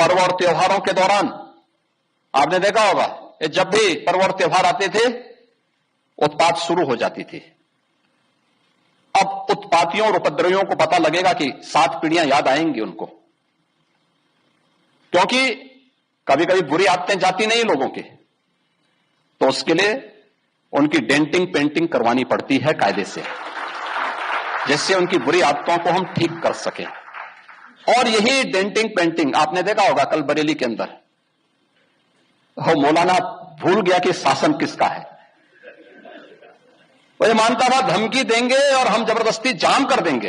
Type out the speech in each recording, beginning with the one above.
पर्व और त्योहारों के दौरान आपने देखा होगा, जब भी पर्व और त्योहार आते थे उत्पात शुरू हो जाती थी। अब उत्पातियों और उपद्रवियों को पता लगेगा कि 7 पीढ़ियां याद आएंगी उनको, क्योंकि कभी कभी बुरी आदतें जाती नहीं लोगों की, तो उसके लिए उनकी डेंटिंग पेंटिंग करवानी पड़ती है कायदे से, जिससे उनकी बुरी आदतों को हम ठीक कर सकें। और यही डेंटिंग पेंटिंग आपने देखा होगा कल बरेली के अंदर, मौलाना भूल गया कि शासन किसका है। वो ये मानता था धमकी देंगे और हम जबरदस्ती जाम कर देंगे।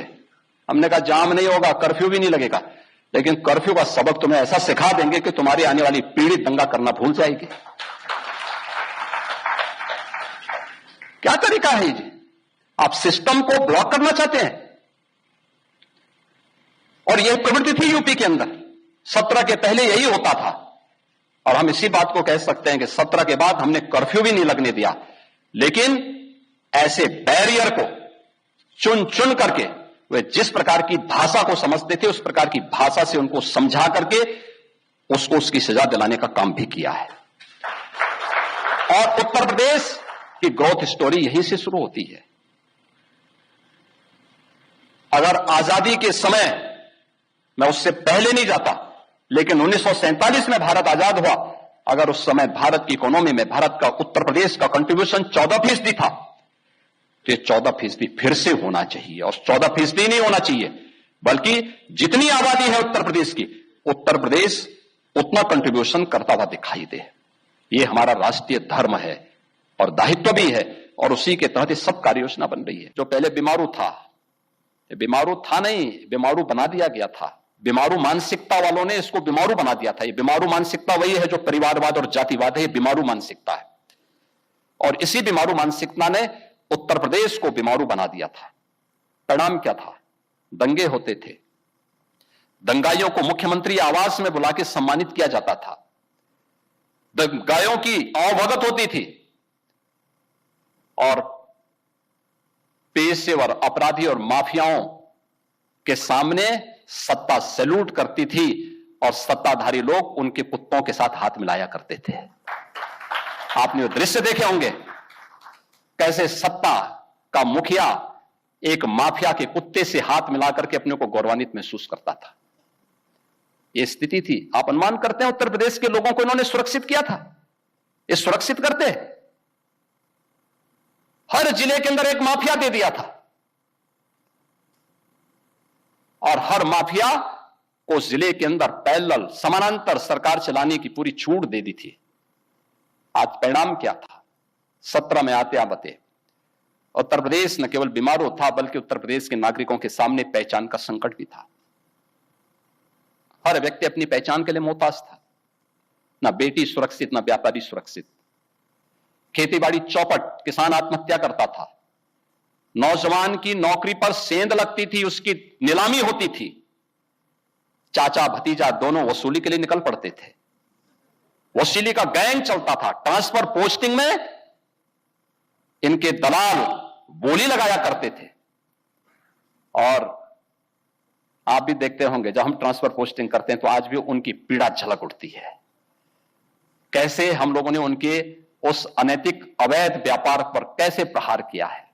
हमने कहा जाम नहीं होगा, कर्फ्यू भी नहीं लगेगा, लेकिन कर्फ्यू का सबक तुम्हें ऐसा सिखा देंगे कि तुम्हारी आने वाली पीढ़ी दंगा करना भूल जाएगी। क्या तरीका है जी? आप सिस्टम को ब्लॉक करना चाहते हैं। और यह प्रवृत्ति थी यूपी के अंदर, 17 के पहले यही होता था। और हम इसी बात को कह सकते हैं कि 17 के बाद हमने कर्फ्यू भी नहीं लगने दिया, लेकिन ऐसे बैरियर को चुन चुन करके वे जिस प्रकार की भाषा को समझते थे उस प्रकार की भाषा से उनको समझा करके उसको उसकी सजा दिलाने का काम भी किया है। और उत्तर प्रदेश की ग्रोथ स्टोरी यहीं से शुरू होती है। अगर आजादी के समय, मैं उससे पहले नहीं जाता, लेकिन 1947 में भारत आजाद हुआ, अगर उस समय भारत की इकोनॉमी में भारत का, उत्तर प्रदेश का कंट्रीब्यूशन 14% था, तो ये 14% फिर से होना चाहिए। और 14% नहीं होना चाहिए, बल्कि जितनी आबादी है उत्तर प्रदेश की, उत्तर प्रदेश उतना कंट्रीब्यूशन करता हुआ दिखाई दे। ये हमारा राष्ट्रीय धर्म है और दायित्व भी है, और उसी के तहत सब कार्य योजना बन रही है। जो पहले बीमारू था, बीमारू था नहीं, बीमारू बना दिया गया था। बीमारू मानसिकता वालों ने इसको बीमारू बना दिया था। ये बीमारू मानसिकता वही है जो परिवारवाद और जातिवाद है, ये बीमारू मानसिकता है। और इसी बीमारू मानसिकता ने उत्तर प्रदेश को बीमारू बना दिया था। परिणाम क्या था? दंगे होते थे, दंगाइयों को मुख्यमंत्री आवास में बुला के सम्मानित किया जाता था, दंगाइयों की अवभगत होती थी, और पेशेवर अपराधी और माफियाओं के सामने सत्ता सैल्यूट करती थी, और सत्ताधारी लोग उनके कुत्तों के साथ हाथ मिलाया करते थे। आपने वो दृश्य देखे होंगे, कैसे सत्ता का मुखिया एक माफिया के कुत्ते से हाथ मिलाकर के अपने को गौरवान्वित महसूस करता था। यह स्थिति थी। आप अनुमान करते हैं उत्तर प्रदेश के लोगों को इन्होंने सुरक्षित किया था? ये सुरक्षित करते हैं? हर जिले के अंदर एक माफिया दे दिया था, और हर माफिया को जिले के अंदर पैरेलल समानांतर सरकार चलाने की पूरी छूट दे दी थी। आज परिणाम क्या था? 17 में आते आते उत्तर प्रदेश न केवल बीमारू था, बल्कि उत्तर प्रदेश के नागरिकों के सामने पहचान का संकट भी था। हर व्यक्ति अपनी पहचान के लिए मोहताज था। ना बेटी सुरक्षित, ना व्यापारी सुरक्षित। खेतीबाड़ी चौपट, किसान आत्महत्या करता था, नौजवान की नौकरी पर सेंध लगती थी, उसकी नीलामी होती थी, चाचा भतीजा दोनों वसूली के लिए निकल पड़ते थे। वसूली का गैंग चलता था। ट्रांसफर पोस्टिंग में इनके दलाल बोली लगाया करते थे। और आप भी देखते होंगे, जब हम ट्रांसफर पोस्टिंग करते हैं तो आज भी उनकी पीड़ा झलक उठती है। कैसे हम लोगों ने उनके उस अनैतिक अवैध व्यापार पर कैसे प्रहार किया है।